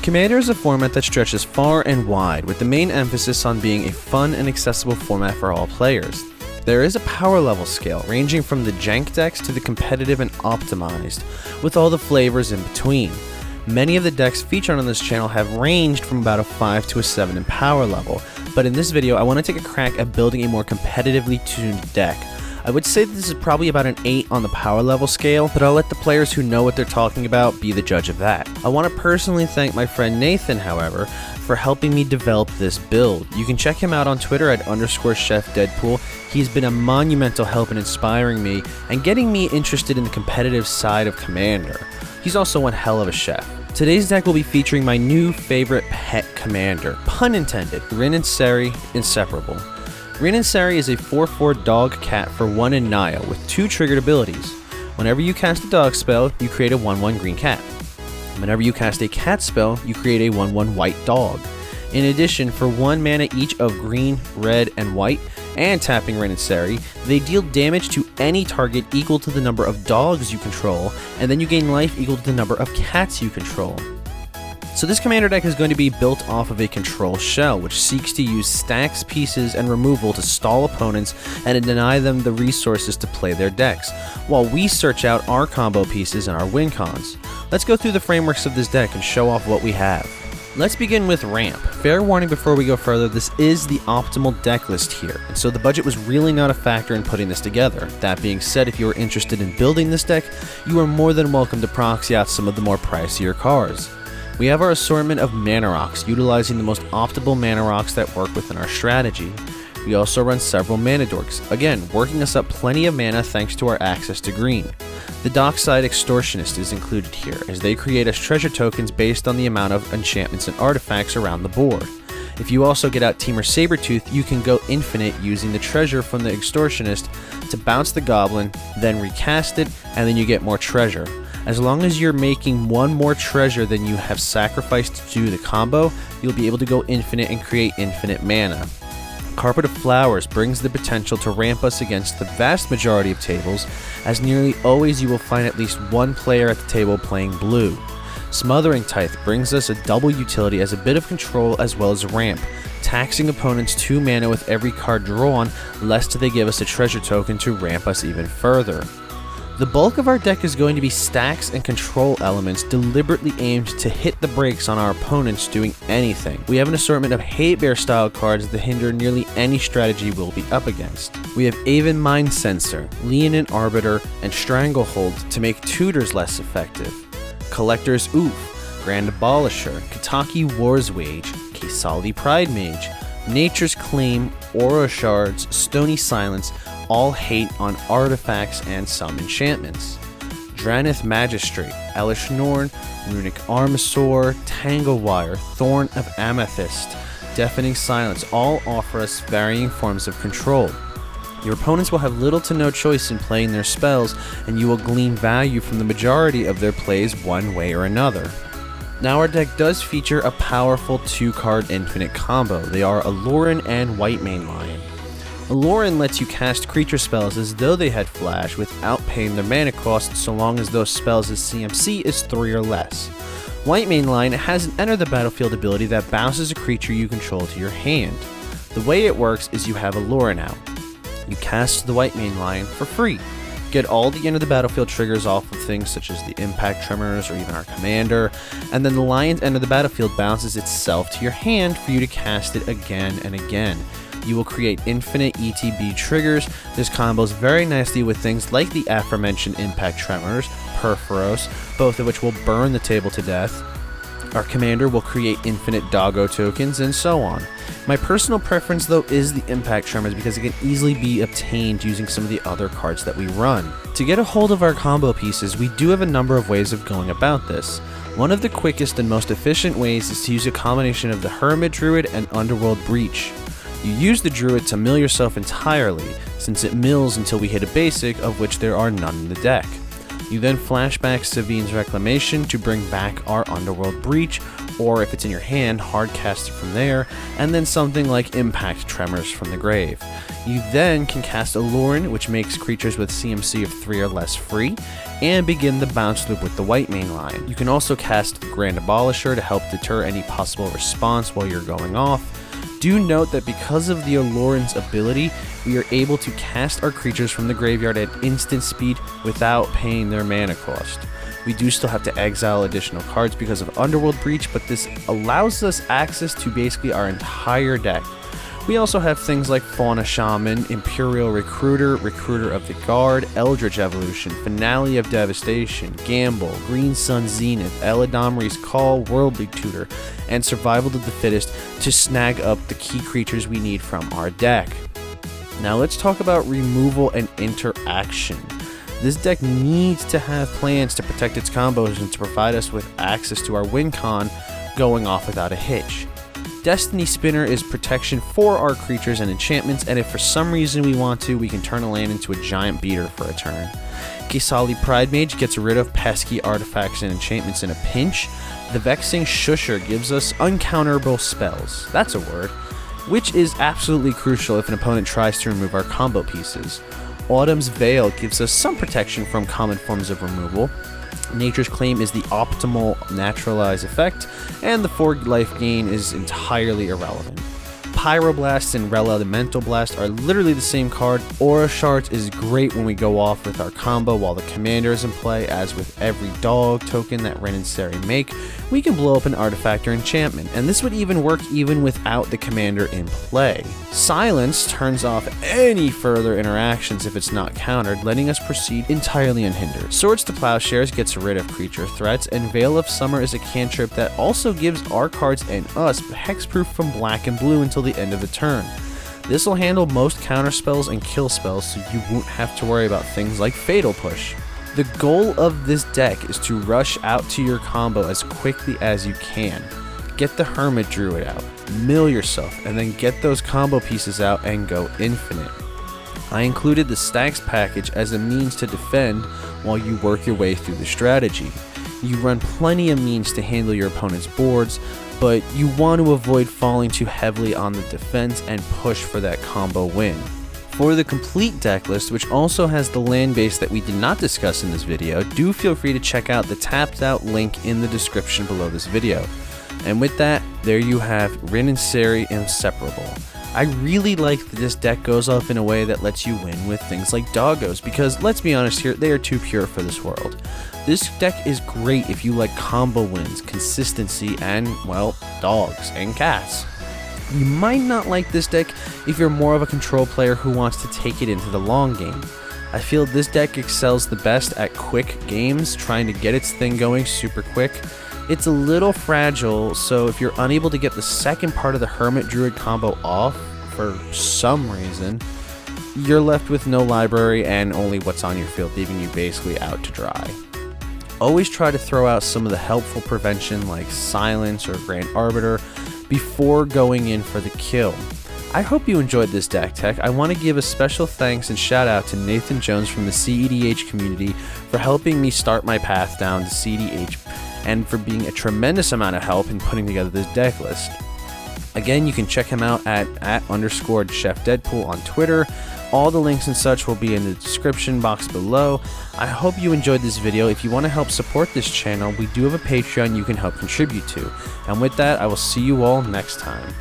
Commander is a format that stretches far and wide, with the main emphasis on being a fun and accessible format for all players. There is a power level scale, ranging from the jank decks to the competitive and optimized, with all the flavors in between. Many of the decks featured on this channel have ranged from about a 5 to a 7 in power level, but in this video I want to take a crack at building a more competitively tuned deck. I would say that this is probably about an 8 on the power level scale, but I'll let the players who know what they're talking about be the judge of that. I want to personally thank my friend Nathan, however, for helping me develop this build. You can check him out on Twitter at _chefdeadpool. He's been a monumental help in inspiring me and getting me interested in the competitive side of Commander. He's also one hell of a chef. Today's deck will be featuring my new favorite pet commander, pun intended, Rin and Seri, Inseperable. Rin and Seri is a 4/4 dog cat for 1 in Naya with 2 triggered abilities. Whenever you cast a dog spell, you create a 1/1 green cat. Whenever you cast a cat spell, you create a 1/1 white dog. In addition, for 1 mana each of green, red, and white, and tapping Rin and Seri, they deal damage to any target equal to the number of dogs you control, and then you gain life equal to the number of cats you control. So this commander deck is going to be built off of a control shell, which seeks to use stacks, pieces, and removal to stall opponents and to deny them the resources to play their decks, while we search out our combo pieces and our win cons. Let's go through the frameworks of this deck and show off what we have. Let's begin with ramp. Fair warning before we go further, this is the optimal deck list here, and so the budget was really not a factor in putting this together. That being said, if you are interested in building this deck, you are more than welcome to proxy out some of the more pricier cards. We have our assortment of mana rocks, utilizing the most optimal mana rocks that work within our strategy. We also run several mana dorks, again working us up plenty of mana thanks to our access to green. The Dockside Extortionist is included here, as they create us treasure tokens based on the amount of enchantments and artifacts around the board. If you also get out Temur Sabertooth, you can go infinite using the treasure from the Extortionist to bounce the goblin, then recast it, and then you get more treasure. As long as you're making 1 more treasure than you have sacrificed to do the combo, you'll be able to go infinite and create infinite mana. Carpet of Flowers brings the potential to ramp us against the vast majority of tables, as nearly always you will find at least 1 player at the table playing blue. Smothering Tithe brings us a double utility as a bit of control as well as ramp, taxing opponents 2 mana with every card drawn, lest they give us a treasure token to ramp us even further. The bulk of our deck is going to be stacks and control elements deliberately aimed to hit the brakes on our opponents doing anything. We have an assortment of hate bear style cards that hinder nearly any strategy we'll be up against. We have Aven Mind Sensor, Leonin Arbiter, and Stranglehold to make tutors less effective. Collector's Oof, Grand Abolisher, Kataki War's Wage, Kesali Pride Mage, Nature's Claim, Aura Shards, Stony Silence, all hate on artifacts and some enchantments. Dranith Magistrate, Elish Norn, Runic Armasaur, Tanglewire, Thorn of Amethyst, Deafening Silence all offer us varying forms of control. Your opponents will have little to no choice in playing their spells, and you will glean value from the majority of their plays one way or another. Now our deck does feature a powerful 2-card infinite combo. They are Aluren and White Mane Lion. Aluren lets you cast creature spells as though they had flash without paying their mana cost, so long as those spells' CMC is 3 or less. White Mane Lion has an enter the battlefield ability that bounces a creature you control to your hand. The way it works is you have Aluren out. You cast the White Mane Lion for free. Get all the enter the battlefield triggers off of things such as the Impact Tremors or even our commander, and then the Lion's enter the battlefield bounces itself to your hand for you to cast it again and again. You will create infinite ETB triggers. This combos very nicely with things like the aforementioned Impact Tremors, Perforos, both of which will burn the table to death. Our commander will create infinite doggo tokens, and so on. My personal preference though is the Impact Tremors because it can easily be obtained using some of the other cards that we run. To get a hold of our combo pieces, we do have a number of ways of going about this. One of the quickest and most efficient ways is to use a combination of the Hermit Druid and Underworld Breach. You use the Druid to mill yourself entirely, since it mills until we hit a basic, of which there are none in the deck. You then flashback Sevinne's Reclamation to bring back our Underworld Breach, or if it's in your hand, hard cast it from there, and then something like Impact Tremors from the grave. You then can cast Allurin, which makes creatures with CMC of 3 or less free, and begin the bounce loop with the white main line. You can also cast Grand Abolisher to help deter any possible response while you're going off. Do note that because of the Allurin's ability, we are able to cast our creatures from the graveyard at instant speed without paying their mana cost. We do still have to exile additional cards because of Underworld Breach, but this allows us access to basically our entire deck. We also have things like Fauna Shaman, Imperial Recruiter, Recruiter of the Guard, Eldritch Evolution, Finale of Devastation, Gamble, Green Sun Zenith, Eladamri's Call, Worldly Tutor, and Survival of the Fittest to snag up the key creatures we need from our deck. Now let's talk about removal and interaction. This deck needs to have plans to protect its combos and to provide us with access to our win con going off without a hitch. Destiny Spinner is protection for our creatures and enchantments, and if for some reason we want to, we can turn a land into a giant beater for a turn. Kisali Pridemage gets rid of pesky artifacts and enchantments in a pinch. The Vexing Shusher gives us uncounterable spells, that's a word, which is absolutely crucial if an opponent tries to remove our combo pieces. Autumn's Veil gives us some protection from common forms of removal. Nature's Claim is the optimal naturalize effect, and the 4 life gain is entirely irrelevant. Pyroblast and Rel Elemental Blast are literally the same card. Aura Shards is great when we go off with our combo while the commander is in play, as with every dog token that Rin and Seri make, we can blow up an artifact or enchantment, and this would even work even without the commander in play. Silence turns off any further interactions if it's not countered, letting us proceed entirely unhindered. Swords to Plowshares gets rid of creature threats, and Veil of Summer is a cantrip that also gives our cards and us hexproof from black and blue until the end of the turn. This will handle most counter spells and kill spells, so you won't have to worry about things like Fatal Push. The goal of this deck is to rush out to your combo as quickly as you can. Get the Hermit Druid out, mill yourself, and then get those combo pieces out and go infinite. I included the Stax package as a means to defend while you work your way through the strategy. You run plenty of means to handle your opponent's boards, but you want to avoid falling too heavily on the defense and push for that combo win. For the complete deck list, which also has the land base that we did not discuss in this video, do feel free to check out the tapped out link in the description below this video. And with that, there you have Rin and Seri Inseperable. I really like that this deck goes off in a way that lets you win with things like doggos, because let's be honest here, they are too pure for this world. This deck is great if you like combo wins, consistency, and, well, dogs and cats. You might not like this deck if you're more of a control player who wants to take it into the long game. I feel this deck excels the best at quick games, trying to get its thing going super quick. It's a little fragile, so if you're unable to get the second part of the Hermit Druid combo off for some reason, you're left with no library and only what's on your field, leaving you basically out to dry. Always try to throw out some of the helpful prevention like Silence or Grand Arbiter before going in for the kill. I hope you enjoyed this deck tech. I want to give a special thanks and shout out to Nathan Jones from the cEDH community for helping me start my path down to cEDH and for being a tremendous amount of help in putting together this deck list. Again, you can check him out at @_ChefDeadpool on Twitter. All the links and such will be in the description box below. I hope you enjoyed this video. If you want to help support this channel, we do have a Patreon you can help contribute to. And with that, I will see you all next time.